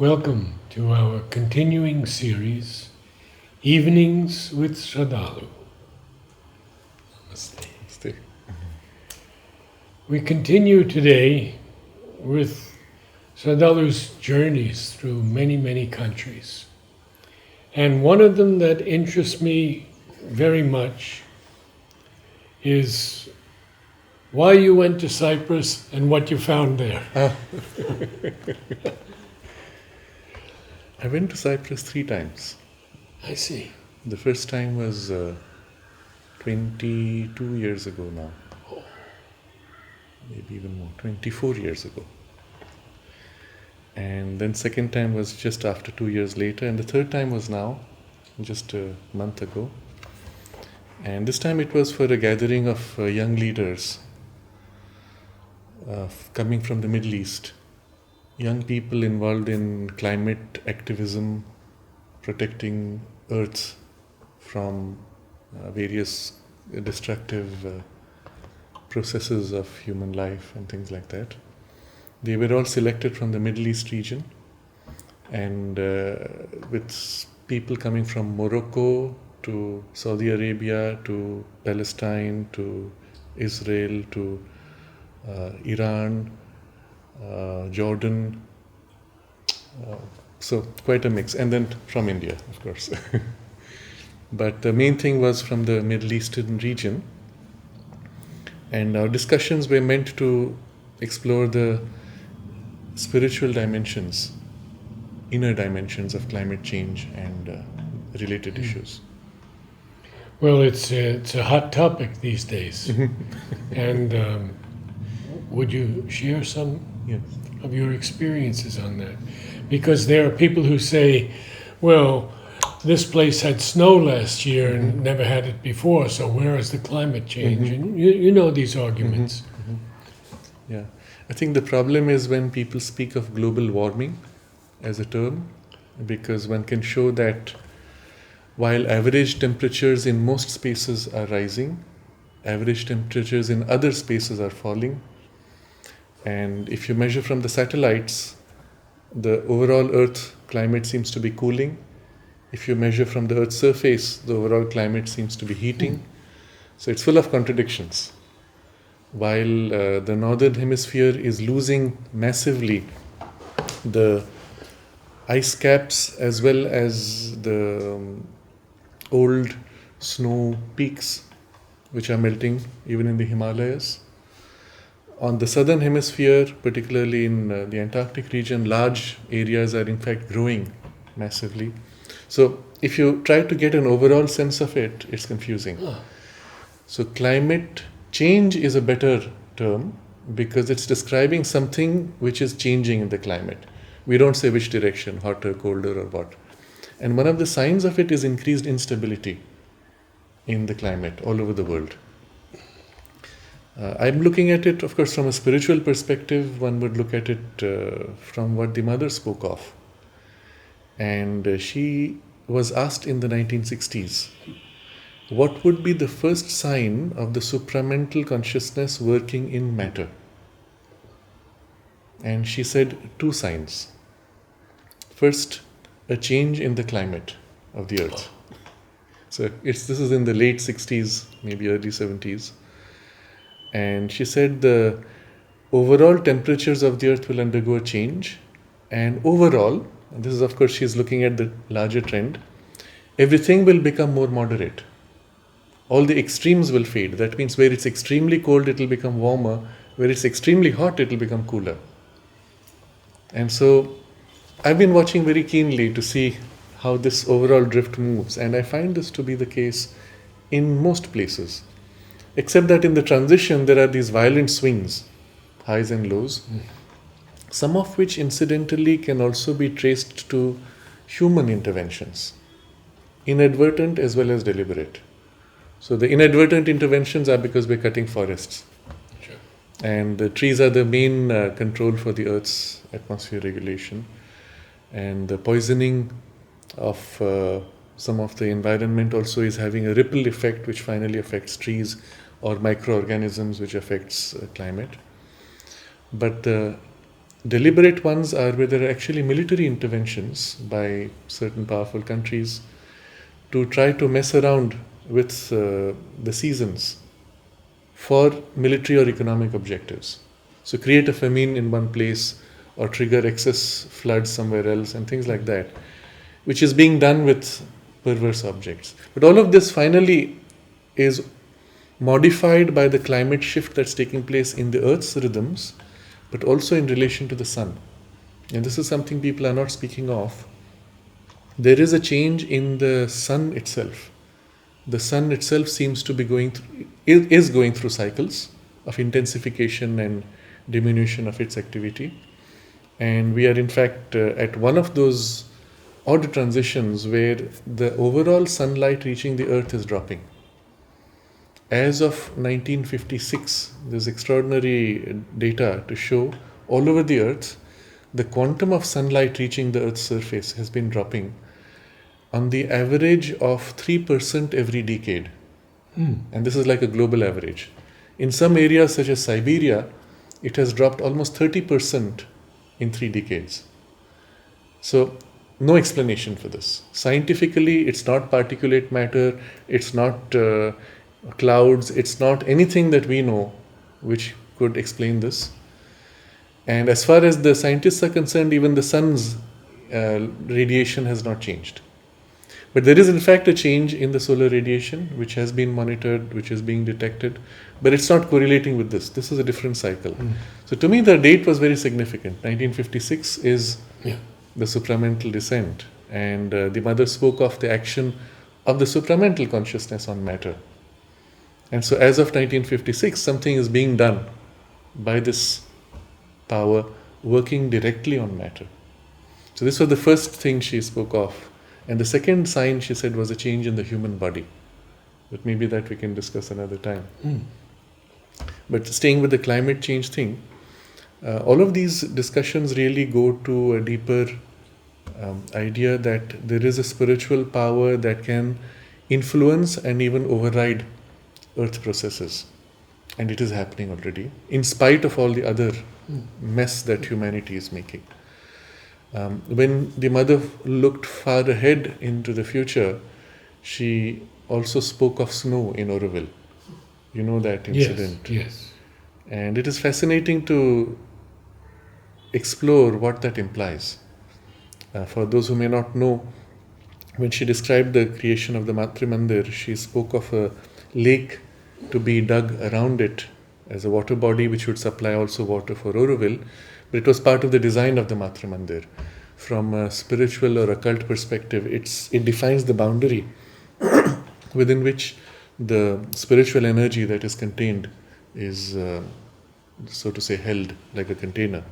Welcome to our continuing series, Evenings with Sraddhalu. Namaste. Namaste. We continue today with Sraddhalu's journeys through many, many countries. And one of them that interests me very much is why you went to Cyprus and what you found there. I went to Cyprus 3 times. I see. The first time was 22 years ago now. Maybe even more, 24 years ago. And then second time was just after 2 years later. And the third time was now, just a month ago. And this time it was for a gathering of young leaders coming from the Middle East. Young people involved in climate activism, protecting Earth from various destructive processes of human life and things like that. They were all selected from the Middle East region, and with people coming from Morocco to Saudi Arabia to Palestine to Israel to Iran, Jordan, so quite a mix, and then from India, of course. But the main thing was from the Middle Eastern region, and our discussions were meant to explore the spiritual dimensions, inner dimensions of climate change and related issues. Well, it's a hot topic these days. And would you share some Yes. of your experiences on that? Because there are people who say, well, this place had snow last year and never had it before, so where is the climate change? And you know these arguments. Yeah, I think the problem is when people speak of global warming as a term, because one can show that while average temperatures in most spaces are rising, average temperatures in other spaces are falling. And if you measure from the satellites, the overall Earth climate seems to be cooling. If you measure from the Earth's surface, the overall climate seems to be heating. So it's full of contradictions. While the northern hemisphere is losing massively the ice caps as well as the old snow peaks which are melting even in the Himalayas. On the southern hemisphere, particularly in the Antarctic region, large areas are in fact growing massively. So if you try to get an overall sense of it, it's confusing. So climate change is a better term because it's describing something which is changing in the climate. We don't say which direction, hotter, colder or what. And one of the signs of it is increased instability in the climate all over the world. I'm looking at it, of course, from a spiritual perspective. One would look at it from what the mother spoke of. And she was asked in the 1960s, what would be the first sign of the supramental consciousness working in matter? And she said 2 signs. First, a change in the climate of the earth. So this is in the late 60s, maybe early 70s. And she said the overall temperatures of the earth will undergo a change, and overall, and this is of course she's looking at the larger trend, everything will become more moderate. All the extremes will fade. That means where it's extremely cold, it will become warmer. Where it's extremely hot, it will become cooler. And so I've been watching very keenly to see how this overall drift moves, and I find this to be the case in most places. Except that in the transition, there are these violent swings, highs and lows, some of which incidentally can also be traced to human interventions, inadvertent as well as deliberate. So the inadvertent interventions are because we're cutting forests. Sure. And the trees are the main control for the Earth's atmosphere regulation. And the poisoning of some of the environment also is having a ripple effect which finally affects trees or microorganisms which affects climate. But the deliberate ones are where there are actually military interventions by certain powerful countries to try to mess around with the seasons for military or economic objectives. So create a famine in one place or trigger excess floods somewhere else and things like that, which is being done with perverse objects. But all of this finally is modified by the climate shift that's taking place in the Earth's rhythms, but also in relation to the sun. And this is something people are not speaking of. There is a change in the sun itself. The sun itself seems to be going through cycles of intensification and diminution of its activity. And we are in fact at one of those odd transitions where the overall sunlight reaching the earth is dropping. As of 1956, there's extraordinary data to show all over the earth, the quantum of sunlight reaching the earth's surface has been dropping on the average of 3% every decade. And this is like a global average. In some areas such as Siberia, it has dropped almost 30% in 3 decades. So no explanation for this. Scientifically, it's not particulate matter, it's not clouds, it's not anything that we know which could explain this. And as far as the scientists are concerned, even the sun's radiation has not changed. But there is in fact a change in the solar radiation which has been monitored, which is being detected, but it's not correlating with this. This is a different cycle. So to me the date was very significant. 1956 is the supramental descent, and the mother spoke of the action of the supramental consciousness on matter. And so as of 1956, something is being done by this power working directly on matter. So this was the first thing she spoke of. And the second sign, she said, was a change in the human body. But maybe that we can discuss another time. But staying with the climate change thing, all of these discussions really go to a deeper idea that there is a spiritual power that can influence and even override earth processes. And it is happening already, in spite of all the other mess that humanity is making. When the mother looked far ahead into the future, she also spoke of snow in Aurobindo. You know that incident? Yes. And it is fascinating to explore what that implies. For those who may not know, when she described the creation of the Matri Mandir, she spoke of a lake to be dug around it as a water body which would supply also water for Aurobindo. But it was part of the design of the Matri Mandir. From a spiritual or occult perspective, it defines the boundary within which the spiritual energy that is contained is, so to say, held like a container.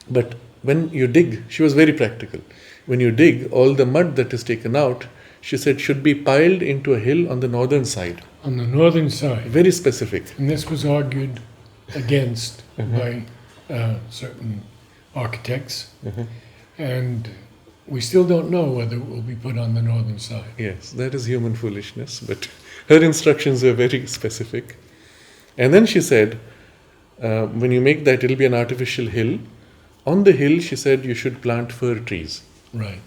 But when you dig, she was very practical. When you dig, all the mud that is taken out, she said, should be piled into a hill on the northern side. On the northern side. Very specific. And this was argued against by certain architects. And we still don't know whether it will be put on the northern side. Yes, that is human foolishness, but her instructions were very specific. And then she said, when you make that, it will be an artificial hill. On the hill, she said, you should plant fir trees. Right.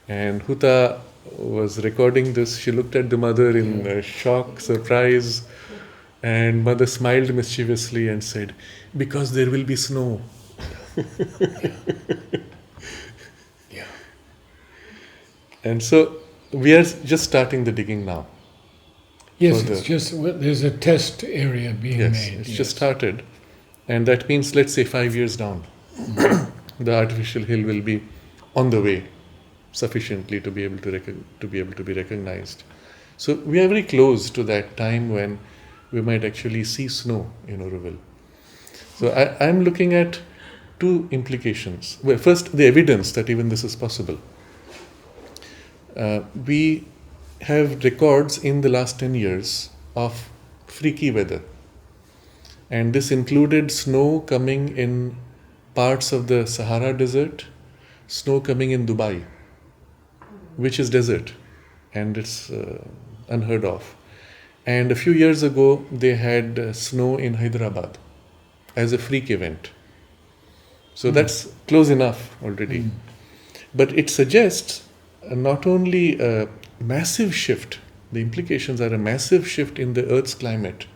And Huta was recording this. She looked at the mother in shock, surprise, and mother smiled mischievously and said, because there will be snow. Yeah. And so we are just starting the digging now. Yes, it's just, there's a test area being made. It's just started. And that means, let's say 5 years down, the artificial hill will be on the way sufficiently to be able to be recognized. So we are very close to that time when we might actually see snow in Aurobindo. So I'm looking at two implications. Well, first, the evidence that even this is possible. We have records in the last 10 years of freaky weather. And this included snow coming in parts of the Sahara Desert, snow coming in Dubai, which is desert, and it's unheard of. And a few years ago, they had snow in Hyderabad as a freak event. So that's close enough already. But it suggests not only a massive shift, the implications are a massive shift in the Earth's climate,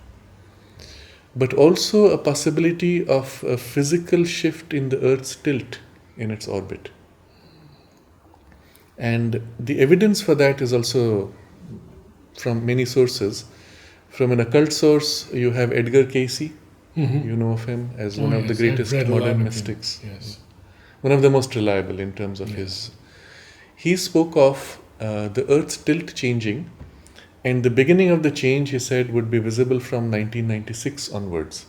but also a possibility of a physical shift in the Earth's tilt in its orbit. And the evidence for that is also from many sources. From an occult source, you have Edgar Cayce. You know of him as one of the greatest modern mystics. Yes. One of the most reliable in terms of his. He spoke of the Earth's tilt changing, and the beginning of the change, he said, would be visible from 1996 onwards.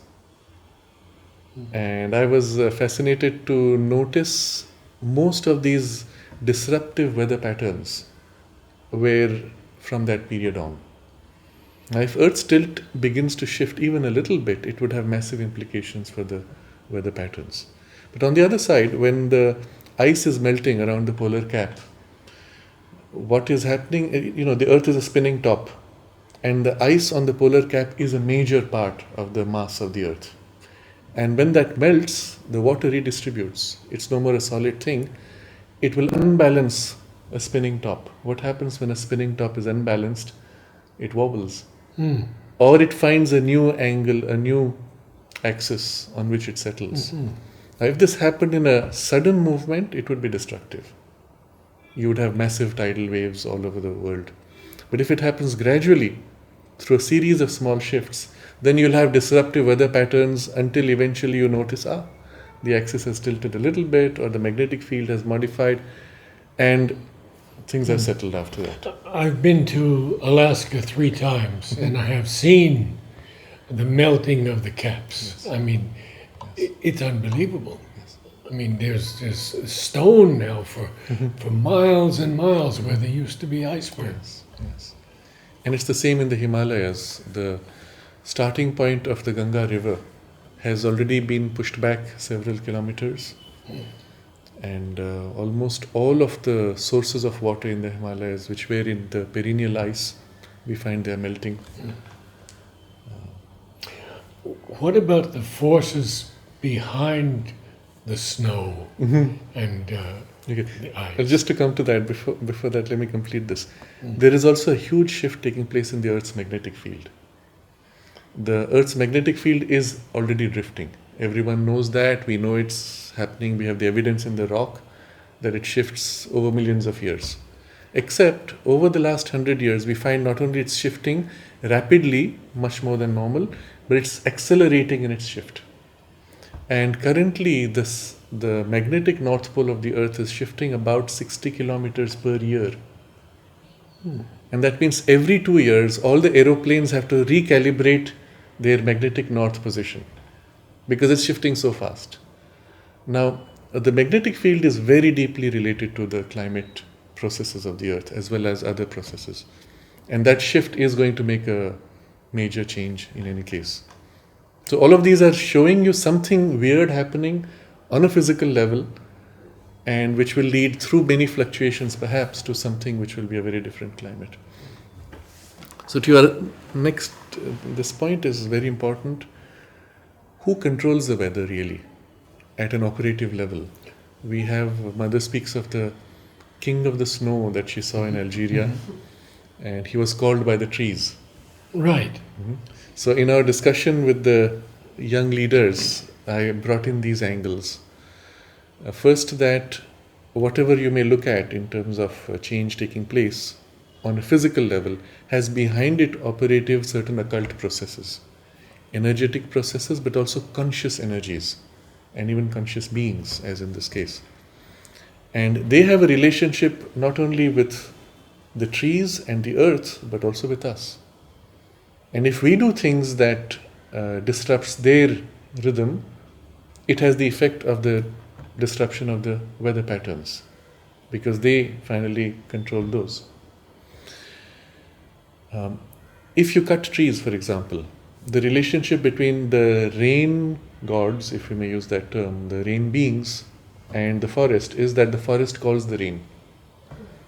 And I was fascinated to notice most of these disruptive weather patterns were from that period on. Now, if Earth's tilt begins to shift even a little bit, it would have massive implications for the weather patterns. But on the other side, when the ice is melting around the polar cap, what is happening, the Earth is a spinning top, and the ice on the polar cap is a major part of the mass of the Earth. And when that melts, the water redistributes. It's no more a solid thing. It will unbalance a spinning top. What happens when a spinning top is unbalanced? It wobbles. Or it finds a new angle, a new axis on which it settles. Now, if this happened in a sudden movement, it would be destructive. You would have massive tidal waves all over the world. But if it happens gradually, through a series of small shifts, then you'll have disruptive weather patterns until eventually you notice, the axis has tilted a little bit, or the magnetic field has modified, and things have settled after that. I've been to Alaska 3 times, and I have seen the melting of the caps. I mean, it's unbelievable. I mean, there's stone now for miles and miles where there used to be icebergs. Yes. And it's the same in the Himalayas. The starting point of the Ganga River has already been pushed back several kilometers. And almost all of the sources of water in the Himalayas, which were in the perennial ice, we find they are melting. What about the forces behind the snow and the ice? Just to come to that, before that, let me complete this. There is also a huge shift taking place in the Earth's magnetic field. The Earth's magnetic field is already drifting. Everyone knows that. We know it's happening. We have the evidence in the rock that it shifts over millions of years. Except over the last 100 years, we find not only it's shifting rapidly, much more than normal, but it's accelerating in its shift. And currently, the magnetic north pole of the Earth is shifting about 60 kilometers per year. And that means every 2 years, all the aeroplanes have to recalibrate their magnetic north position because it's shifting so fast. Now, the magnetic field is very deeply related to the climate processes of the Earth as well as other processes. And that shift is going to make a major change in any case. So all of these are showing you something weird happening on a physical level, and which will lead through many fluctuations perhaps to something which will be a very different climate. So to your next, this point is very important. Who controls the weather really at an operative level? Mother speaks of the king of the snow that she saw in Algeria, and he was called by the trees. Right. So in our discussion with the young leaders, I brought in these angles. First, that whatever you may look at in terms of change taking place on a physical level has behind it operative certain occult processes, energetic processes, but also conscious energies and even conscious beings, as in this case. And they have a relationship not only with the trees and the earth, but also with us. And if we do things that disrupts their rhythm, it has the effect of the disruption of the weather patterns, because they finally control those. If you cut trees, for example, the relationship between the rain gods, if we may use that term, the rain beings, and the forest is that the forest calls the rain.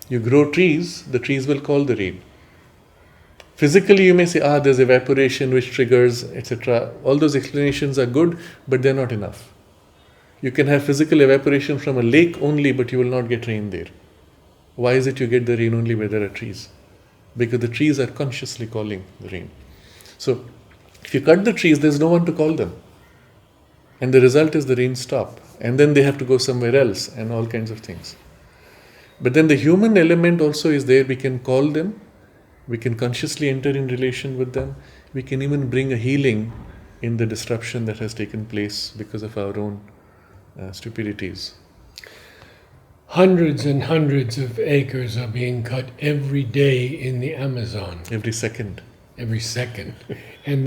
You grow trees, the trees will call the rain. Physically, you may say, there's evaporation which triggers, etc. All those explanations are good, but they're not enough. You can have physical evaporation from a lake only, but you will not get rain there. Why is it you get the rain only where there are trees? Because the trees are consciously calling the rain. So, if you cut the trees, there's no one to call them. And the result is the rain stop. And then they have to go somewhere else and all kinds of things. But then the human element also is there. We can call them. We can consciously enter in relation with them. We can even bring a healing in the disruption that has taken place because of our own stupidities. Hundreds and hundreds of acres are being cut every day in the Amazon. Every second. Every second. And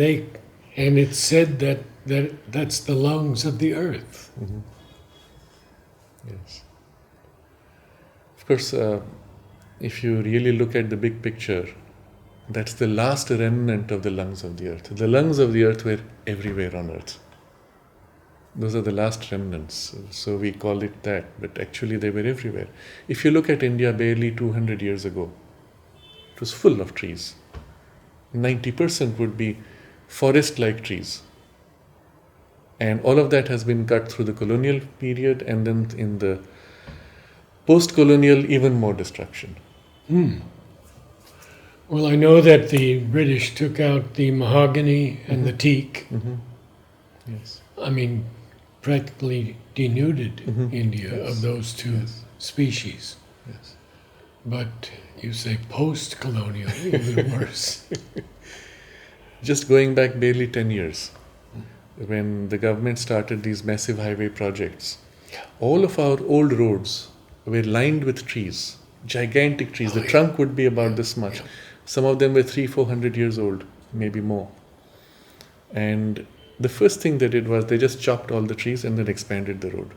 it's said that's the lungs of the earth. Mm-hmm. Yes. Of course, if you really look at the big picture, that's the last remnant of the lungs of the earth. The lungs of the earth were everywhere on earth. Those are the last remnants. So we call it that, but actually they were everywhere. If you look at India barely 200 years ago, it was full of trees. 90% would be forest-like trees. And all of that has been cut through the colonial period, and then in the post-colonial, even more destruction. Well, I know that the British took out the mahogany and the teak. Mm-hmm. Yes. I mean, practically denuded India of those two species. Yes. But you say post-colonial, even worse. Just going back barely 10 years, when the government started these massive highway projects, all of our old roads were lined with trees, gigantic trees. The trunk would be about this much. Some of them were 300-400 years old, maybe more. And the first thing they did was they just chopped all the trees and then expanded the road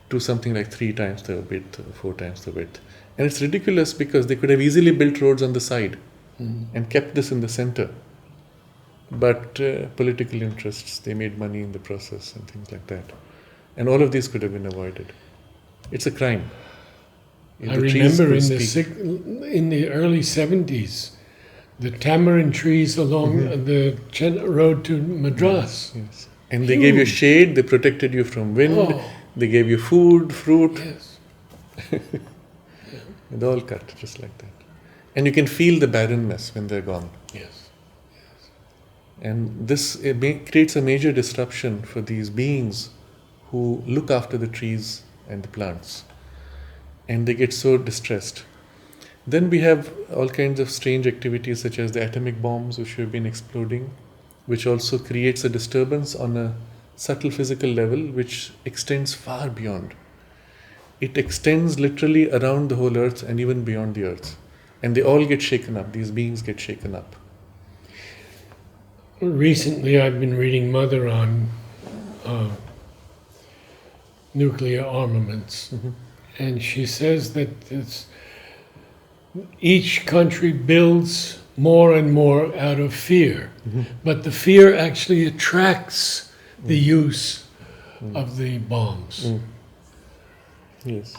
to something like 3 times the width, 4 times the width. And it's ridiculous because they could have easily built roads on the side and kept this in the center. But political interests, they made money in the process and things like that. And all of these could have been avoided. It's a crime. I remember in the early 70s, the tamarind trees along the road to Madras. Yes. And they gave you shade, they protected you from wind, they gave you food, fruit. Yes. And all cut just like that. And you can feel the barrenness when they're gone. Yes. And this creates a major disruption for these beings who look after the trees and the plants. And they get so distressed. Then we have all kinds of strange activities such as the atomic bombs which have been exploding, which also creates a disturbance on a subtle physical level which extends far beyond. It extends literally around the whole earth and even beyond the earth. And they all get shaken up, these beings get shaken up. Recently I've been reading Mother on nuclear armaments. And she says that each country builds more and more out of fear. But the fear actually attracts the use of the bombs. Yes.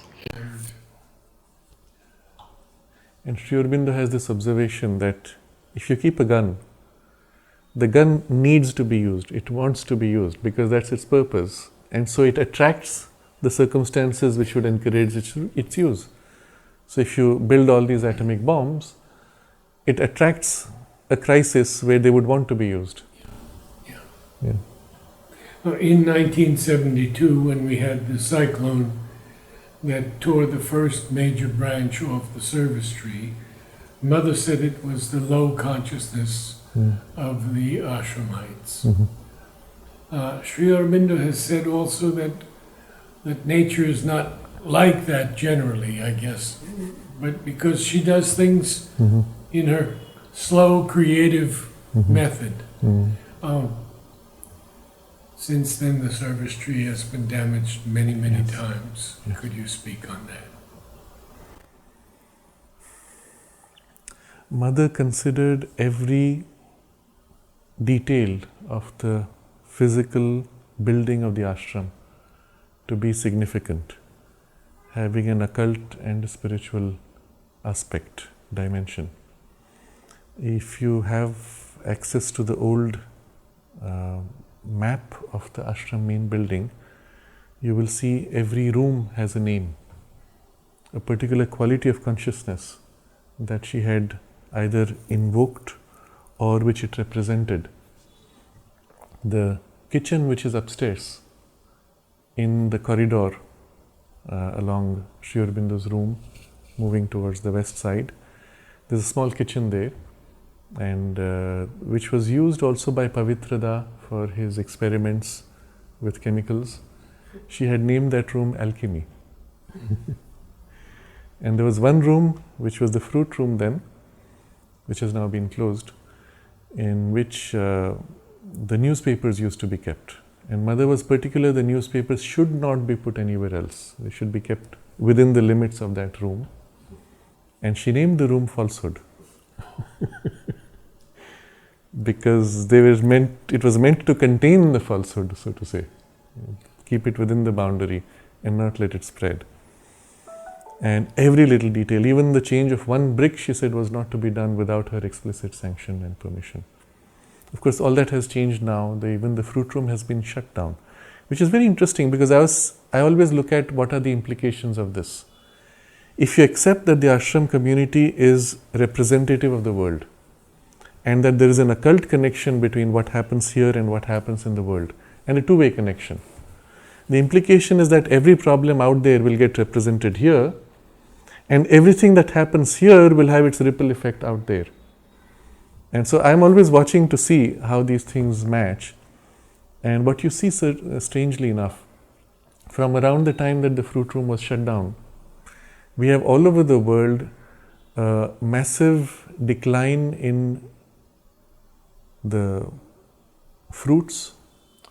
And Sri Aurobindo has this observation that if you keep a gun, the gun needs to be used. It wants to be used because that's its purpose. And so it attracts the circumstances which would encourage its use. So if you build all these atomic bombs, it attracts a crisis where they would want to be used. Yeah. In 1972, when we had the cyclone that tore the first major branch off the service tree, Mother said it was the low consciousness of the Ashramites. Sri Aurobindo has said also that nature is not like that generally, I guess, but because she does things in her slow, creative method. Since then, the service tree has been damaged many, many times. Could you speak on that? Mother considered every detail of the physical building of the ashram to be significant, having an occult and a spiritual aspect, dimension. If you have access to the old map of the ashram main building, you will see every room has a name, a particular quality of consciousness that she had either invoked or which it represented. The kitchen, which is upstairs in the corridor along Sri Aurobindo's room, moving towards the west side, there's a small kitchen there, and which was used also by Pavitrada for his experiments with chemicals. She had named that room alchemy. And there was one room which was the fruit room then, which has now been closed, in which the newspapers used to be kept. And Mother was particular, the newspapers should not be put anywhere else. They should be kept within the limits of that room. And she named the room Falsehood. Because it was meant to contain the falsehood, so to say. Keep it within the boundary and not let it spread. And every little detail, even the change of one brick, she said, was not to be done without her explicit sanction and permission. Of course, all that has changed now. Even the fruit room has been shut down, which is very interesting because I always look at what are the implications of this. If you accept that the ashram community is representative of the world and that there is an occult connection between what happens here and what happens in the world, and a two-way connection, the implication is that every problem out there will get represented here, and everything that happens here will have its ripple effect out there. And so I'm always watching to see how these things match. And what you see, strangely enough, from around the time that the fruit room was shut down, we have all over the world a massive decline in the fruits,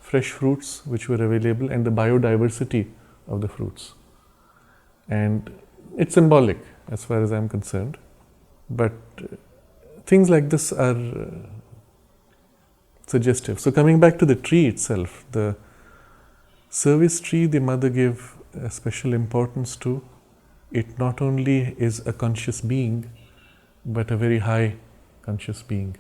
fresh fruits which were available, and the biodiversity of the fruits. And it's symbolic as far as I'm concerned, but things like this are suggestive. So coming back to the tree itself, the service tree the Mother gave a special importance to. It not only is a conscious being, but a very high conscious being.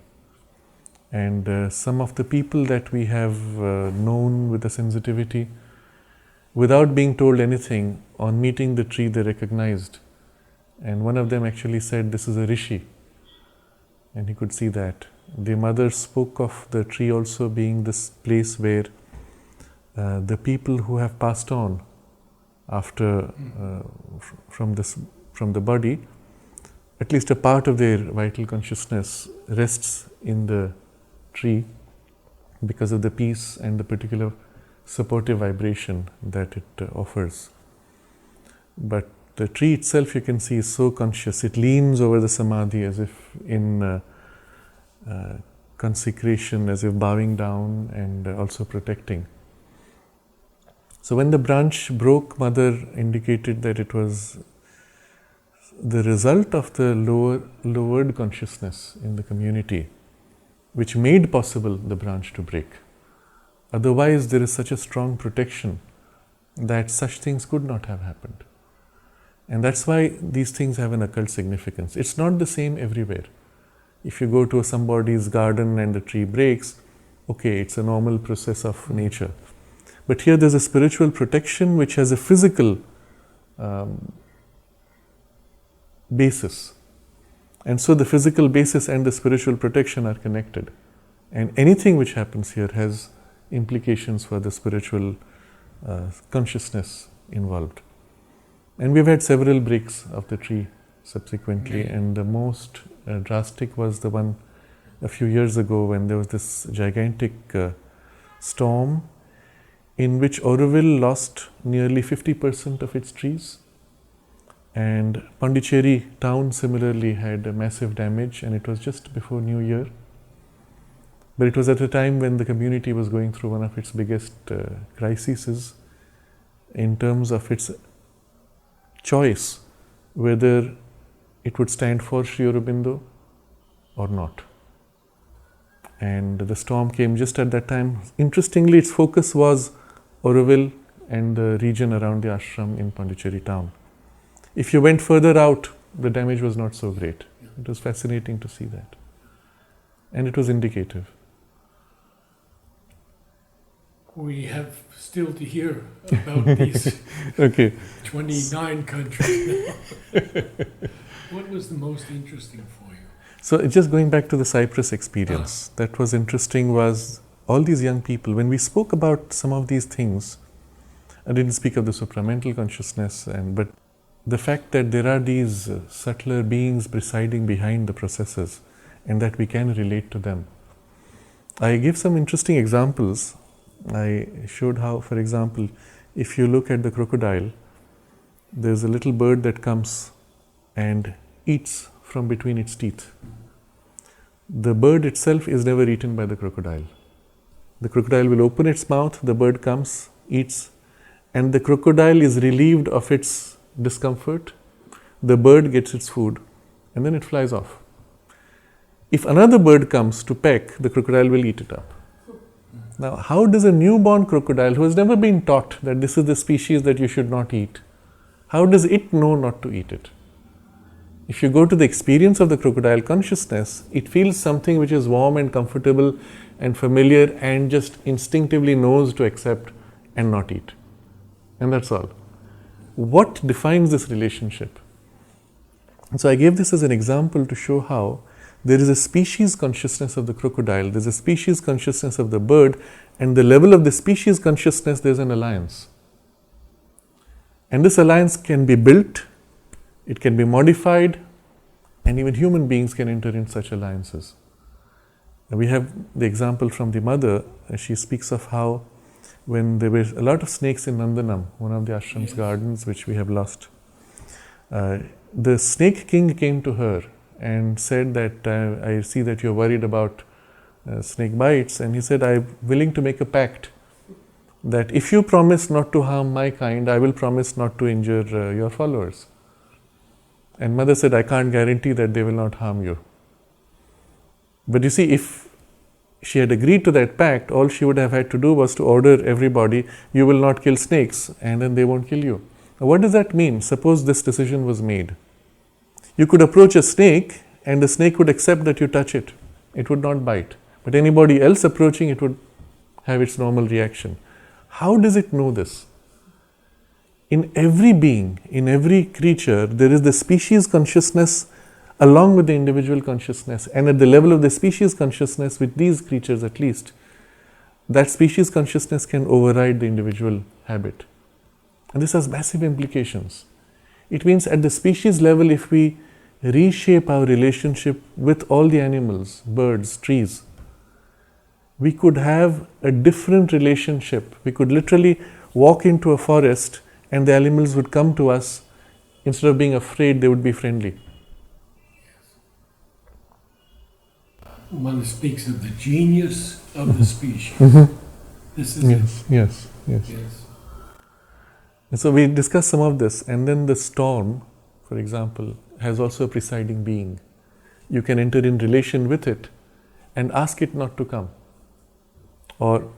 And some of the people that we have known with the sensitivity, without being told anything, on meeting the tree they recognized. And one of them actually said, "This is a rishi." And he could see that. The Mother spoke of the tree also being this place where the people who have passed on after from the body, at least a part of their vital consciousness rests in the tree because of the peace and the particular supportive vibration that it offers. But the tree itself, you can see, is so conscious. It leans over the samadhi as if in consecration, as if bowing down and also protecting. So when the branch broke, Mother indicated that it was the result of the lowered consciousness in the community which made possible the branch to break. Otherwise, there is such a strong protection that such things could not have happened. And that's why these things have an occult significance. It's not the same everywhere. If you go to somebody's garden and the tree breaks, okay, it's a normal process of nature. But here there's a spiritual protection which has a physical basis. And so the physical basis and the spiritual protection are connected. And anything which happens here has implications for the spiritual consciousness involved. And we've had several breaks of the tree subsequently, and the most drastic was the one a few years ago when there was this gigantic storm in which Aurobindo lost nearly 50% of its trees, and Pondicherry town similarly had a massive damage, and it was just before New Year. But it was at a time when the community was going through one of its biggest crises in terms of its choice whether it would stand for Sri Aurobindo or not. And the storm came just at that time. Interestingly, its focus was Aurobindo and the region around the ashram in Pondicherry town. If you went further out, the damage was not so great. It was fascinating to see that. And it was indicative. we have still to hear about these Okay. 29 countries now. What was the most interesting for you? So just going back to the Cyprus experience, that was interesting was all these young people, when we spoke about some of these things, I didn't speak of the supramental consciousness, but the fact that there are these subtler beings presiding behind the processes and that we can relate to them. I gave some interesting examples. I showed how, for example, if you look at the crocodile, there's a little bird that comes and eats from between its teeth. The bird itself is never eaten by the crocodile. The crocodile will open its mouth, the bird comes, eats, and the crocodile is relieved of its discomfort. The bird gets its food, and then it flies off. If another bird comes to peck, the crocodile will eat it up. Now, how does a newborn crocodile, who has never been taught that this is the species that you should not eat, how does it know not to eat it? If you go to the experience of the crocodile consciousness, it feels something which is warm and comfortable and familiar and just instinctively knows to accept and not eat. And that's all. What defines this relationship? And so I gave this as an example to show how there is a species consciousness of the crocodile, there's a species consciousness of the bird, and the level of the species consciousness, there's an alliance. And this alliance can be built, it can be modified, and even human beings can enter in such alliances. And we have the example from the mother. She speaks of how when there were a lot of snakes in Nandanam, one of the ashram's gardens which we have lost, the snake king came to her and said that I see that you're worried about snake bites, and he said, I'm willing to make a pact that if you promise not to harm my kind, I will promise not to injure your followers. And mother said, I can't guarantee that they will not harm you. But you see, if she had agreed to that pact, all she would have had to do was to order everybody, you will not kill snakes, and then they won't kill you. Now, what does that mean? Suppose this decision was made. You could approach a snake and the snake would accept that you touch it. It would not bite. But anybody else approaching it would have its normal reaction. How does it know this? In every being, in every creature, there is the species consciousness along with the individual consciousness. And at the level of the species consciousness, with these creatures at least, that species consciousness can override the individual habit. And this has massive implications. It means at the species level, if we reshape our relationship with all the animals, birds, trees, we could have a different relationship. We could literally walk into a forest and the animals would come to us. Instead of being afraid, they would be friendly. One speaks of the genius of the species. This is Yes. Yes. And so we discussed some of this, and then the storm, for example, has also a presiding being. You can enter in relation with it and ask it not to come, or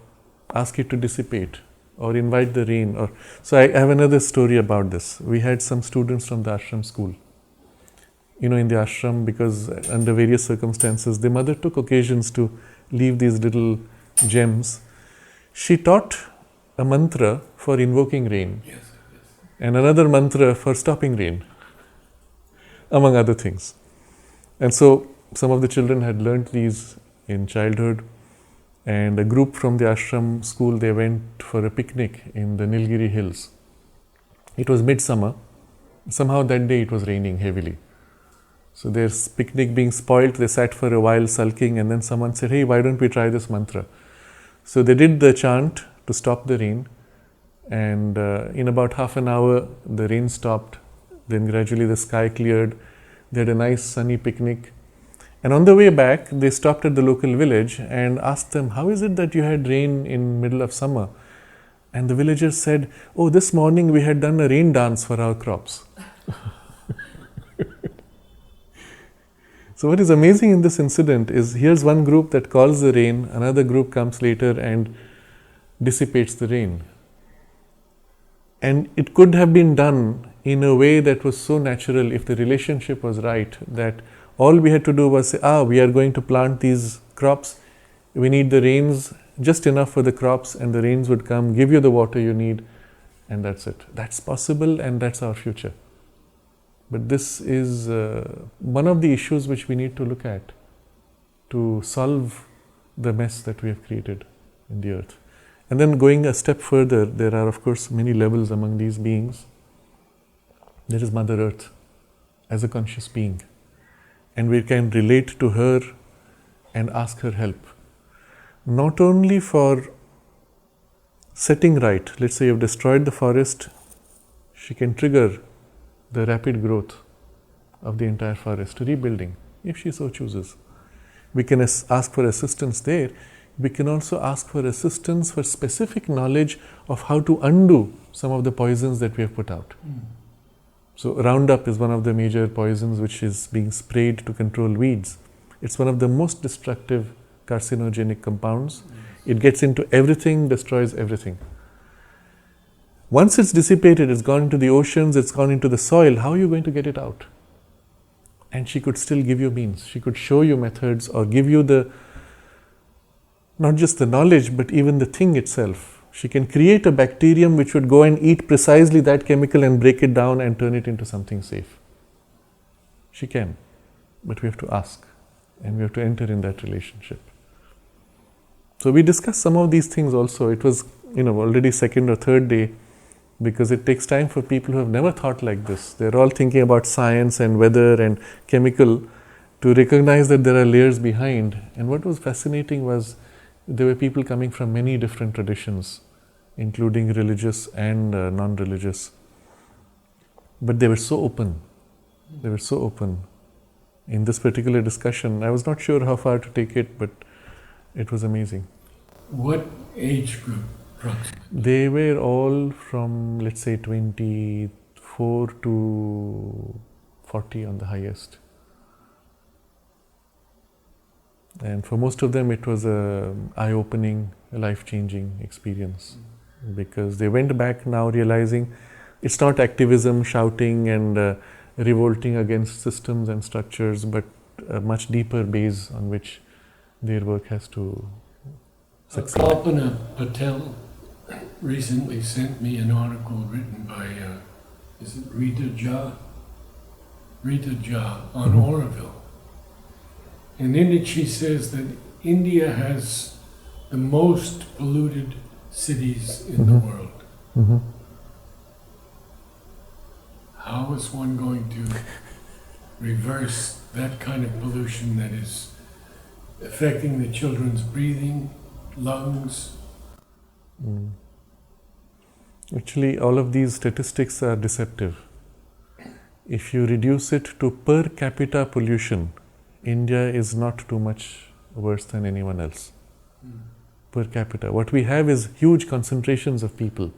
ask it to dissipate, or invite the rain. So I have another story about this. We had some students from the ashram school. In the ashram, because under various circumstances, the mother took occasions to leave these little gems. She taught a mantra for invoking rain, and another mantra for stopping rain, among other things. And so some of the children had learnt these in childhood, and a group from the ashram school, they went for a picnic in the Nilgiri hills. It was midsummer. Somehow that day it was raining heavily. So their picnic being spoilt, they sat for a while sulking, and then someone said, hey, why don't we try this mantra? So they did the chant to stop the rain, and in about half an hour the rain stopped. Then gradually the sky cleared. They had a nice sunny picnic, and on the way back they stopped at the local village and asked them, how is it that you had rain in middle of summer? And the villagers said, oh, this morning we had done a rain dance for our crops. So what is amazing in this incident is, here's one group that calls the rain, another group comes later and dissipates the rain. And it could have been done in a way that was so natural if the relationship was right, that all we had to do was say, we are going to plant these crops, we need the rains, just enough for the crops, and the rains would come, give you the water you need, and that's it. That's possible, and that's our future. But this is one of the issues which we need to look at to solve the mess that we have created in the earth. And then going a step further, there are of course many levels among these beings. There is Mother Earth as a conscious being, and we can relate to her and ask her help. Not only for setting right, let's say you've destroyed the forest, she can trigger the rapid growth of the entire forest, rebuilding, if she so chooses. We can ask for assistance there. We can also ask for assistance for specific knowledge of how to undo some of the poisons that we have put out. So Roundup is one of the major poisons which is being sprayed to control weeds. It's one of the most destructive carcinogenic compounds. It gets into everything, destroys everything. Once it's dissipated, it's gone into the oceans, it's gone into the soil, how are you going to get it out? And she could still give you means. She could show you methods or give you not just the knowledge, but even the thing itself. She can create a bacterium which would go and eat precisely that chemical and break it down and turn it into something safe. She can, but we have to ask, and we have to enter in that relationship. So we discussed some of these things also. It was, already second or third day, because it takes time for people who have never thought like this. They're all thinking about science and weather and chemical to recognize that there are layers behind. And what was fascinating was there were people coming from many different traditions, including religious and non-religious. But they were so open. They were so open. In this particular discussion, I was not sure how far to take it, but it was amazing. What age group approximately? They were all from, let's say, 24 to 40 on the highest. And for most of them, it was a eye-opening, life-changing experience. Because they went back now realizing it's not activism, shouting and revolting against systems and structures, but a much deeper base on which their work has to succeed. Kalpana Patel recently sent me an article written by, is it Rita Jha? Rita Jha on Aurobindo. And in it she says that India has the most polluted cities in the world. How is one going to reverse that kind of pollution that is affecting the children's breathing, lungs? Actually, all of these statistics are deceptive. If you reduce it to per capita pollution, India is not too much worse than anyone else. Per capita. What we have is huge concentrations of people,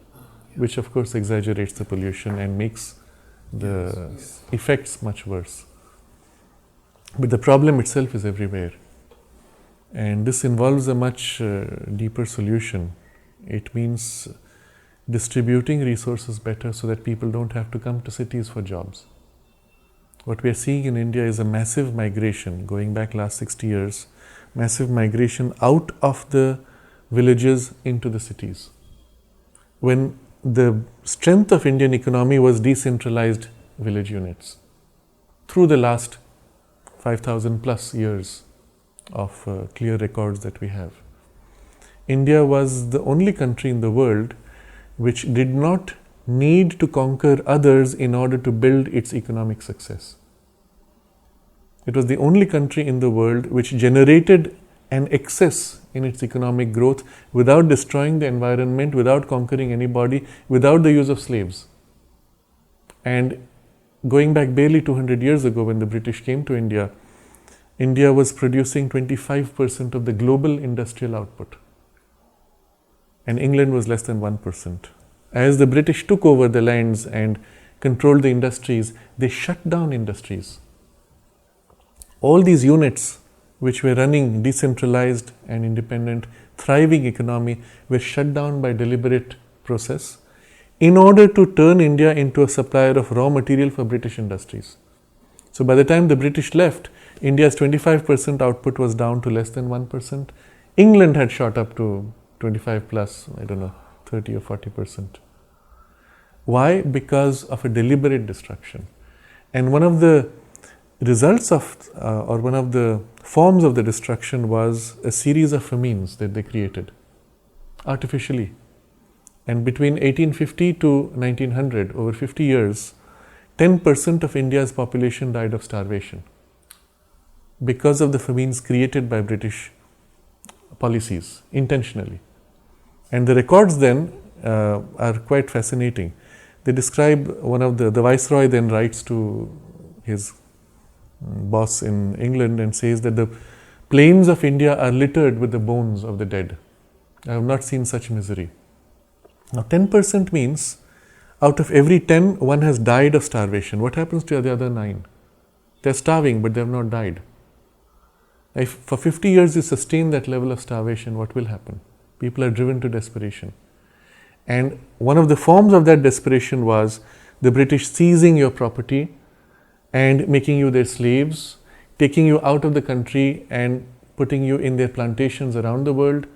which of course exaggerates the pollution and makes the effects much worse. But the problem itself is everywhere. And this involves a much deeper solution. It means distributing resources better so that people don't have to come to cities for jobs. What we are seeing in India is a massive migration, going back last 60 years, massive migration out of the villages into the cities. When the strength of Indian economy was decentralized village units. Through the last 5,000 plus years of clear records that we have, India was the only country in the world which did not need to conquer others in order to build its economic success. It was the only country in the world which generated an excess in its economic growth without destroying the environment, without conquering anybody, without the use of slaves. And going back barely 200 years ago when the British came to India, India was producing 25% of the global industrial output. And England was less than 1%. As the British took over the lands and controlled the industries, they shut down industries. All these units which were running decentralized and independent, thriving economy were shut down by deliberate process in order to turn India into a supplier of raw material for British industries. So by the time the British left, India's 25% output was down to less than 1%. England had shot up to 25 plus, I don't know, 30 or 40%. Why? Because of a deliberate destruction. And one of the results of, or one of the forms of the destruction was a series of famines that they created artificially. And between 1850 to 1900, over 50 years, 10% of India's population died of starvation because of the famines created by British policies intentionally. And the records then are quite fascinating. They describe one of the viceroy then writes to his boss in England and says that the plains of India are littered with the bones of the dead. I have not seen such misery. Now 10% means out of every 10, one has died of starvation. What happens to the other 9? They're starving, but they have not died. If for 50 years you sustain that level of starvation, what will happen? People are driven to desperation. And one of the forms of that desperation was the British seizing your property and making you their slaves, taking you out of the country and putting you in their plantations around the world.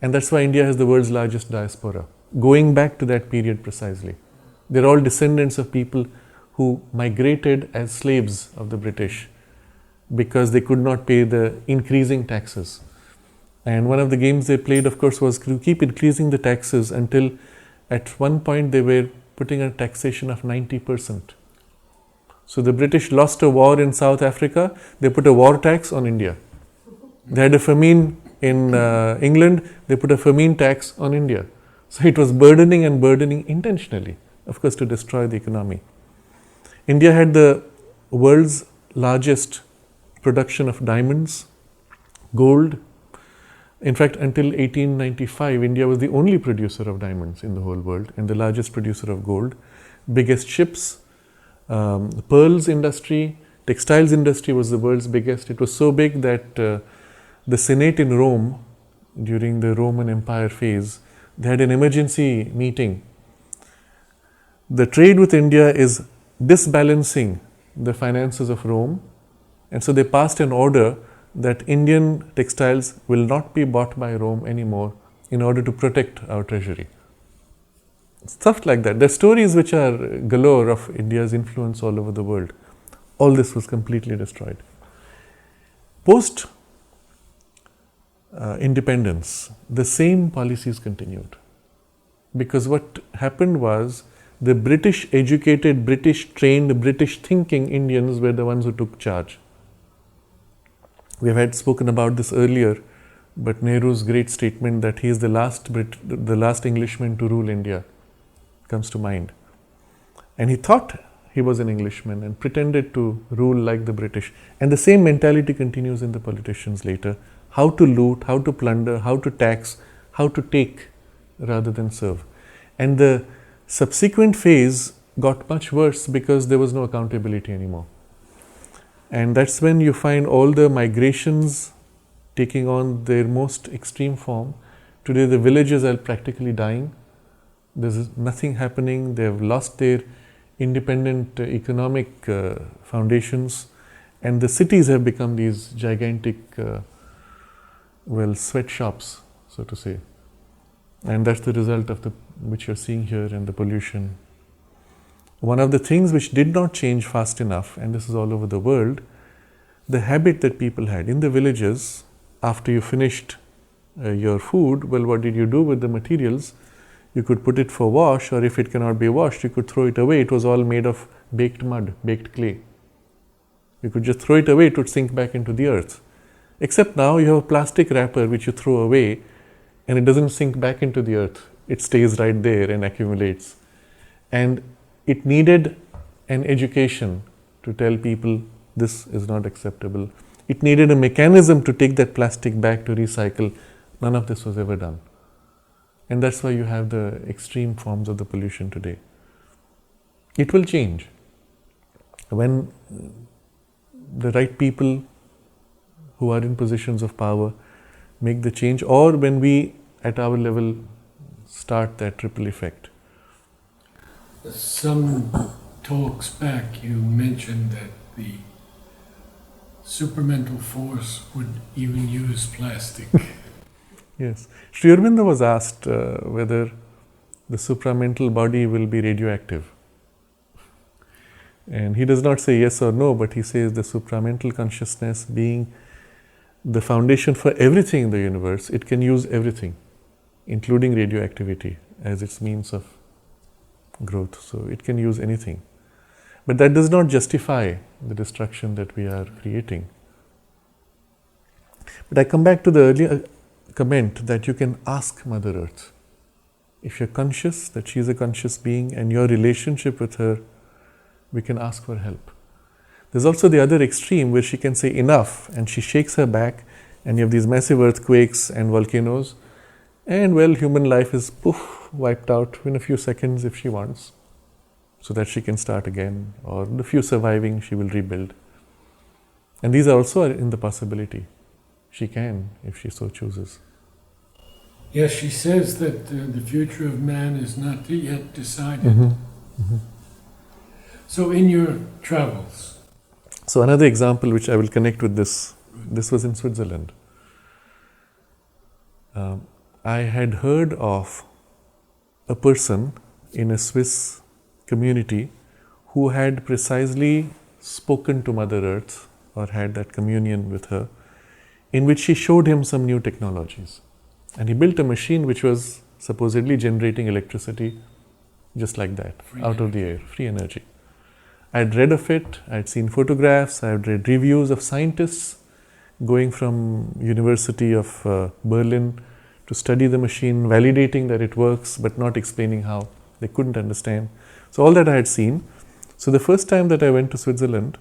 And that's why India has the world's largest diaspora, going back to that period precisely. They're all descendants of people who migrated as slaves of the British because they could not pay the increasing taxes. And one of the games they played, of course, was to keep increasing the taxes until at one point they were putting a taxation of 90%. So the British lost a war in South Africa, they put a war tax on India. They had a famine in England, they put a famine tax on India. So it was burdening and burdening intentionally, of course, to destroy the economy. India had the world's largest production of diamonds, gold. In fact, until 1895, India was the only producer of diamonds in the whole world and the largest producer of gold. Biggest ships, pearls industry, textiles industry was the world's biggest. It was so big that the Senate in Rome, during the Roman Empire phase, they had an emergency meeting. The trade with India is disbalancing the finances of Rome, and so they passed an order that Indian textiles will not be bought by Rome anymore in order to protect our treasury. Stuff like that. There are stories which are galore of India's influence all over the world. All this was completely destroyed. Post independence, the same policies continued. Because what happened was the British educated, British trained, British thinking Indians were the ones who took charge. We have had spoken about this earlier, but Nehru's great statement that he is the last Englishman to rule India comes to mind. And he thought he was an Englishman and pretended to rule like the British. And the same mentality continues in the politicians later. How to loot, how to plunder, how to tax, how to take rather than serve. And the subsequent phase got much worse because there was no accountability anymore. And that's when you find all the migrations taking on their most extreme form. Today the villages are practically dying. There's nothing happening. They have lost their independent economic foundations. And the cities have become these gigantic, sweatshops, so to say. And that's the result of which you're seeing here in the pollution. One of the things which did not change fast enough, and this is all over the world, the habit that people had in the villages, after you finished your food, well, what did you do with the materials? You could put it for wash, or if it cannot be washed, you could throw it away. It was all made of baked mud, baked clay. You could just throw it away, it would sink back into the earth. Except now you have a plastic wrapper which you throw away, and it doesn't sink back into the earth. It stays right there and accumulates. And it needed an education to tell people this is not acceptable. It needed a mechanism to take that plastic back to recycle. None of this was ever done. And that's why you have the extreme forms of the pollution today. It will change when the right people who are in positions of power make the change, or when we at our level start that ripple effect. Some talks back you mentioned that the supermental force would even use plastic. Yes. Sri Aurobindo was asked whether the supramental body will be radioactive. And he does not say yes or no, but he says the supramental consciousness being the foundation for everything in the universe, it can use everything, including radioactivity, as its means of growth. So it can use anything. But that does not justify the destruction that we are creating. But I come back to the earlier comment that you can ask Mother Earth. If you're conscious that she is a conscious being and your relationship with her, we can ask for help. There's also the other extreme where she can say enough and she shakes her back and you have these massive earthquakes and volcanoes and well, human life is poof, wiped out in a few seconds if she wants, so that she can start again, or the few surviving she will rebuild. And these are also in the possibility. She can, if she so chooses. Yes, she says that the future of man is not yet decided. Mm-hmm. Mm-hmm. So in your travels. So another example which I will connect with this was in Switzerland. I had heard of a person in a Swiss community who had precisely spoken to Mother Earth or had that communion with her, in which she showed him some new technologies. And he built a machine which was supposedly generating electricity just like that, out of the air, free energy. I had read of it, I had seen photographs, I had read reviews of scientists going from University of Berlin to study the machine, validating that it works, but not explaining how. They couldn't understand. So all that I had seen. So the first time that I went to Switzerland,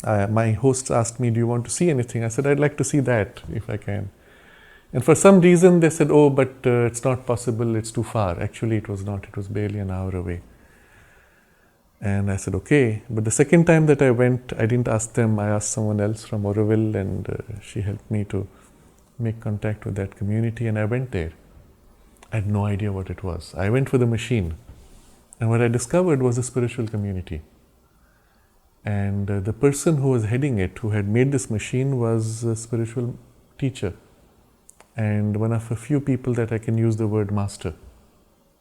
my hosts asked me, do you want to see anything? I said, I'd like to see that if I can. And for some reason they said, oh, but it's not possible, it's too far. Actually, it was not, it was barely an hour away. And I said, okay. But the second time that I went, I didn't ask them, I asked someone else from Aurobindo, and she helped me to make contact with that community, and I went there. I had no idea what it was. I went for the machine, and what I discovered was a spiritual community. And the person who was heading it, who had made this machine, was a spiritual teacher, and one of a few people that I can use the word master.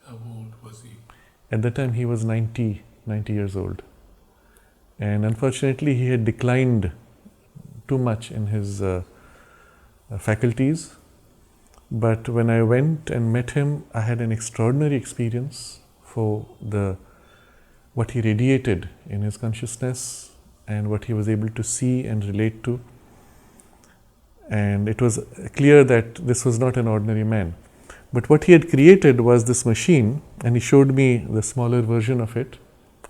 How old was he? At that time he was 90 years old. And unfortunately he had declined too much in his faculties. But when I went and met him, I had an extraordinary experience for what he radiated in his consciousness and what he was able to see and relate to. And it was clear that this was not an ordinary man. But what he had created was this machine, and he showed me the smaller version of it.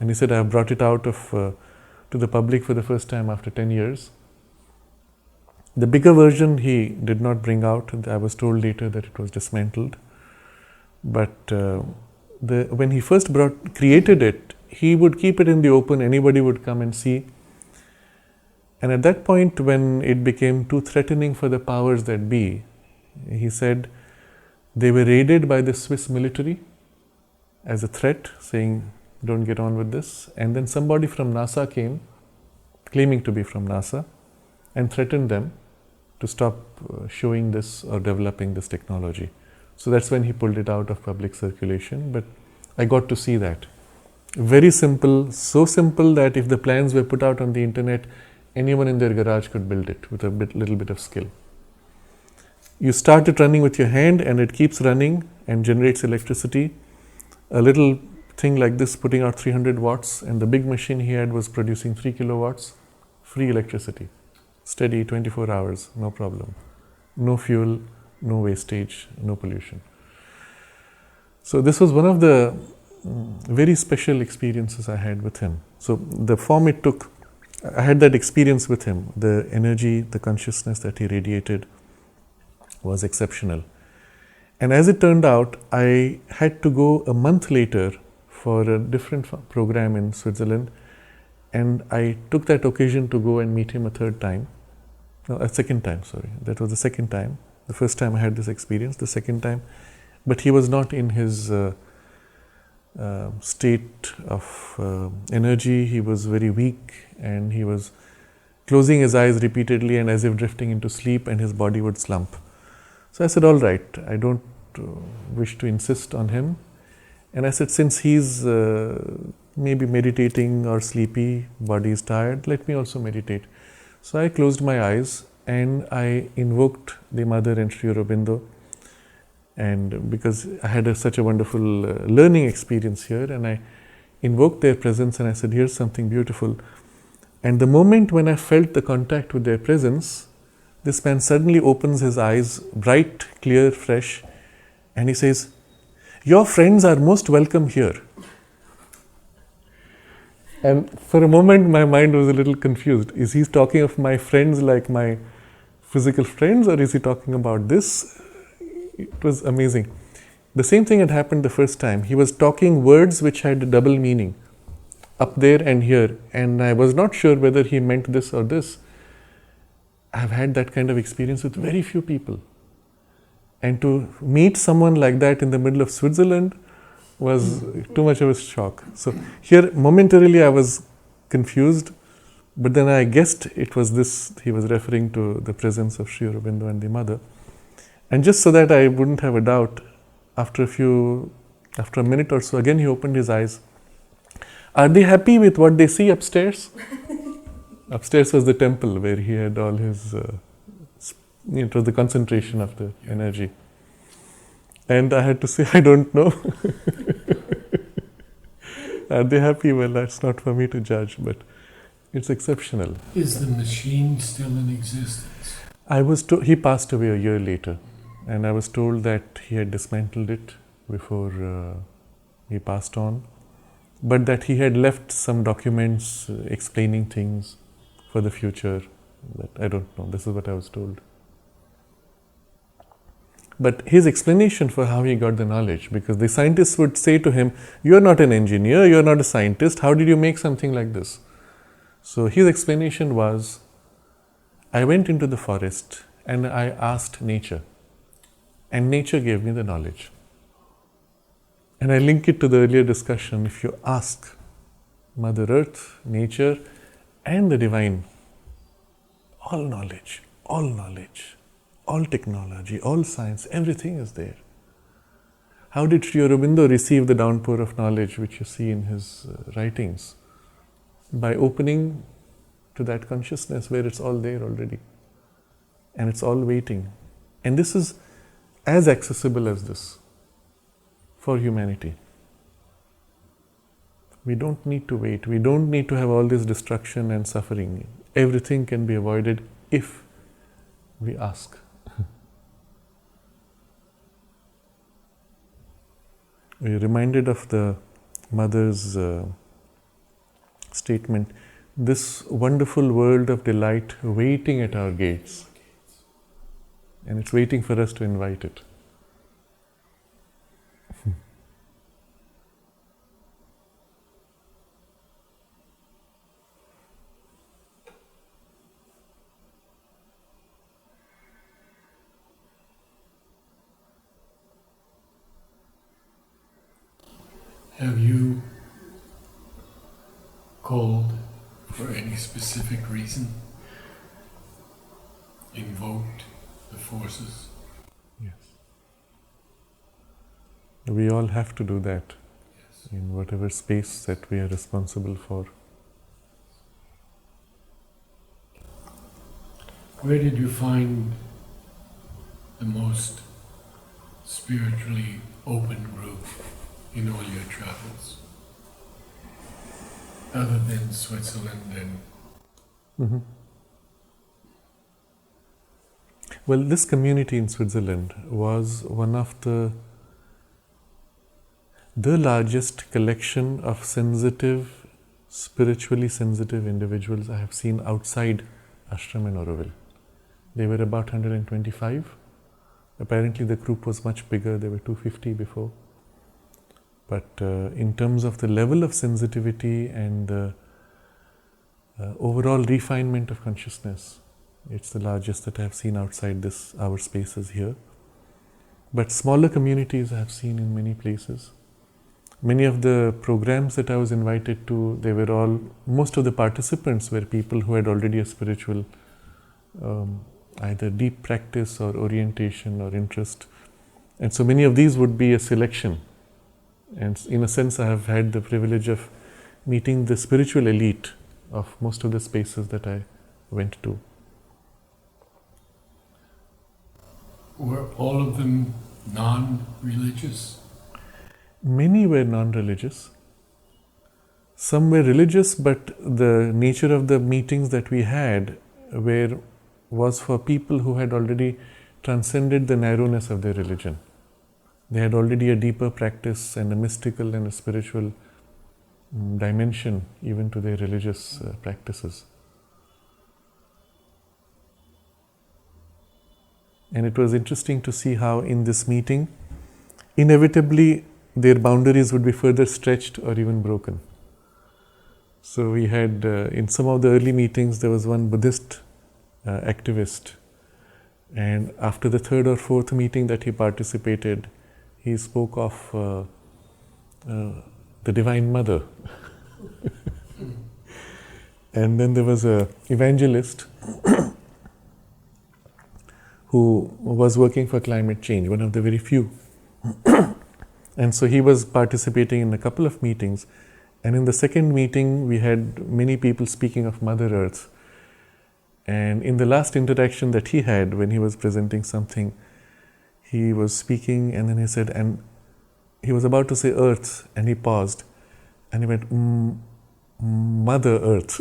And he said, I have brought it out to the public for the first time after 10 years. The bigger version he did not bring out. I was told later that it was dismantled. But when he first created it, he would keep it in the open. Anybody would come and see. And at that point, when it became too threatening for the powers that be, he said they were raided by the Swiss military as a threat, saying, don't get on with this. And then somebody from NASA came, claiming to be from NASA, and threatened them to stop showing this or developing this technology. So that's when he pulled it out of public circulation. But I got to see that. Very simple, so simple that if the plans were put out on the internet, anyone in their garage could build it with a little bit of skill. You start it running with your hand and it keeps running and generates electricity. A little thing like this putting out 300 watts, and the big machine he had was producing 3 kilowatts, free electricity. Steady 24 hours, no problem. No fuel, no wastage, no pollution. So this was one of the very special experiences I had with him. So the form it took, I had that experience with him. The energy, the consciousness that he radiated was exceptional. And as it turned out, I had to go a month later for a different program in Switzerland, and I took that occasion to go and meet him a second time, sorry. That was the second time. The first time I had this experience, the second time. But he was not in his state of energy. He was very weak, and he was closing his eyes repeatedly and as if drifting into sleep, and his body would slump. So I said, all right, I don't wish to insist on him. And I said, since he's maybe meditating or sleepy, body is tired, let me also meditate. So I closed my eyes and I invoked the Mother and Sri Aurobindo. And because I had such a wonderful learning experience here, and I invoked their presence and I said, here's something beautiful. And the moment when I felt the contact with their presence, this man suddenly opens his eyes, bright, clear, fresh, and he says, your friends are most welcome here. And for a moment my mind was a little confused. Is he talking of my friends like my physical friends, or is he talking about this? It was amazing. The same thing had happened the first time. He was talking words which had a double meaning, up there and here, and I was not sure whether he meant this or this. I've had that kind of experience with very few people. And to meet someone like that in the middle of Switzerland was too much of a shock. So here, momentarily, I was confused, but then I guessed it was this, he was referring to the presence of Sri Aurobindo and the Mother. And just so that I wouldn't have a doubt, after a minute or so, again he opened his eyes. Are they happy with what they see upstairs? Upstairs was the temple where he had all his, it was the concentration of the energy. And I had to say, I don't know. Are they happy? Well, that's not for me to judge, but it's exceptional. Is the machine still in existence? He passed away a year later, and I was told that he had dismantled it before he passed on, but that he had left some documents explaining things for the future. But I don't know. This is what I was told. But his explanation for how he got the knowledge, because the scientists would say to him, you are not an engineer, you are not a scientist, how did you make something like this? So his explanation was, I went into the forest and I asked nature, and nature gave me the knowledge. And I link it to the earlier discussion. If you ask Mother Earth, nature, and the divine, all knowledge, all technology, all science, everything is there. How did Sri Aurobindo receive the downpour of knowledge which you see in his writings? By opening to that consciousness where it's all there already. And it's all waiting. And this is as accessible as this for humanity. We don't need to wait. We don't need to have all this destruction and suffering. Everything can be avoided if we ask. We're reminded of the Mother's statement, this wonderful world of delight waiting at our gates. And it's waiting for us to invite it. Have you called for any specific reason? Invoked the forces? Yes. We all have to do that. Yes. In whatever space that we are responsible for. Where did you find the most spiritually open group in all your travels? Other than Switzerland and... Mm-hmm. Well, this community in Switzerland was one of the largest collection of sensitive, spiritually sensitive individuals I have seen outside Ashram and Auroville. They were about 125. Apparently the group was much bigger, there were 250 before. But in terms of the level of sensitivity and the overall refinement of consciousness, it's the largest that I have seen outside our spaces here. But smaller communities I have seen in many places. Many of the programs that I was invited to, most of the participants were people who had already a spiritual either deep practice or orientation or interest. And so many of these would be a selection. And in a sense, I have had the privilege of meeting the spiritual elite of most of the spaces that I went to. Were all of them non-religious? Many were non-religious. Some were religious, but the nature of the meetings that we had was for people who had already transcended the narrowness of their religion. They had already a deeper practice and a mystical and a spiritual dimension even to their religious practices. And it was interesting to see how in this meeting, inevitably their boundaries would be further stretched or even broken. So we had, in some of the early meetings, there was one Buddhist activist, and after the third or fourth meeting that he participated, he spoke of the Divine Mother. And then there was an evangelist who was working for climate change, one of the very few. And so he was participating in a couple of meetings. And in the second meeting, we had many people speaking of Mother Earth. And in the last interaction that he had, when he was presenting something, he was speaking and then he said, and he was about to say Earth, and he paused and he went, Mother Earth.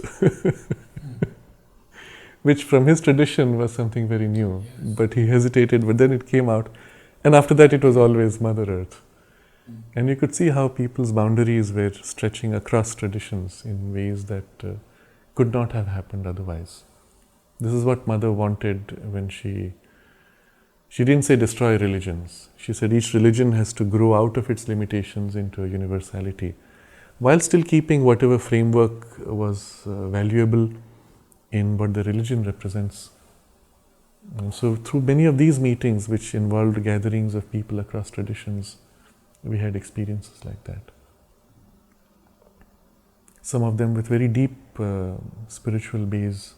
Which from his tradition was something very new. Yes. But he hesitated, but then it came out. And after that, it was always Mother Earth. And you could see how people's boundaries were stretching across traditions in ways that could not have happened otherwise. This is what Mother wanted when she didn't say destroy religions. She said each religion has to grow out of its limitations into a universality, while still keeping whatever framework was valuable in what the religion represents. And so through many of these meetings, which involved gatherings of people across traditions, we had experiences like that. Some of them with very deep spiritual base.